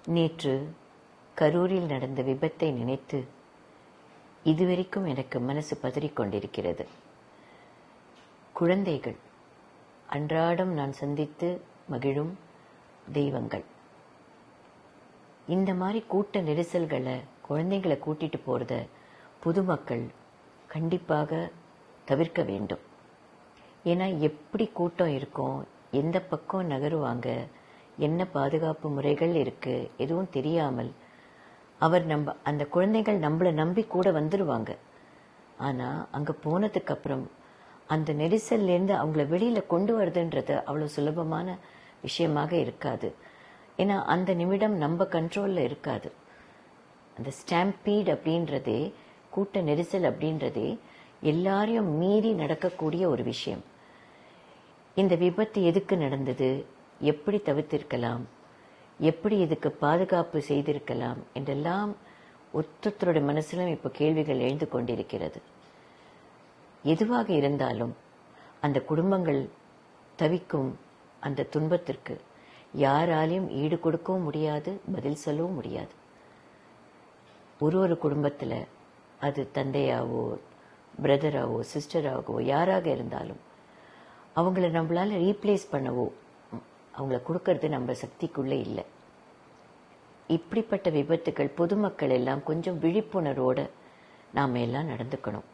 நேற்று கரூரில் நடந்த விபத்தை நினைத்து இதுவரைக்கும் எனக்கு மனசு பதறிக்கொண்டிருக்கிறது. குழந்தைகள் அன்றாடம் நான் சந்தித்து மகிழும் தெய்வங்கள். இந்த மாதிரி கூட்ட நெரிசல்களை குழந்தைகளை கூட்டிட்டு போறத பொதுமக்கள் கண்டிப்பாக தவிர்க்க வேண்டும். ஏன்னா எப்படி கூட்டம் இருக்கும், எந்த பக்கம் நகருவாங்க, என்ன பாதுகாப்பு முறைகள் இருக்கு எதுவும் தெரியாமல் அந்த குழந்தைகள் நம்மளை நம்பி கூட வந்துருவாங்க. ஆனா அங்க போனதுக்கு அப்புறம் அந்த நெரிசல்ல இருந்து அவங்கள வெளியில கொண்டு வருதுன்றது அவ்வளவு சுலபமான விஷயமாக இருக்காது. ஏன்னா அந்த நிமிடம் நம்ம கண்ட்ரோல்ல இருக்காது. அந்த ஸ்டாம்பீட் அப்படின்றதே, கூட்ட நெரிசல் அப்படின்றதே எல்லாரையும் மீறி நடக்கக்கூடிய ஒரு விஷயம். இந்த விபத்து எதுக்கு நடந்தது, எப்படி தவிர்த்திருக்கலாம், எப்படி இதுக்கு பாதுகாப்பு செய்திருக்கலாம் என்றெல்லாம் ஒருத்தருடைய மனசிலும் இப்ப கேள்விகள் எழுந்து கொண்டிருக்கிறது. எதுவாக இருந்தாலும் அந்த குடும்பங்கள் தவிக்கும் அந்த துன்பத்திற்கு யாராலையும் ஈடு கொடுக்கவும் முடியாது, பதில் சொல்லவும் முடியாது. ஒரு குடும்பத்துல அது தந்தையாவோ பிரதராவோ சிஸ்டராகவோ யாராக இருந்தாலும் அவங்கள நம்மளால ரீப்ளேஸ் பண்ணவோ அவங்கள கொடுக்கறது நம்ம சக்திக்குள்ள இல்லை. இப்படிப்பட்ட விபத்துகள் பொதுமக்கள் எல்லாம் கொஞ்சம் விழிப்புணர்வோட நாம எல்லாம் நடந்துக்கணும்.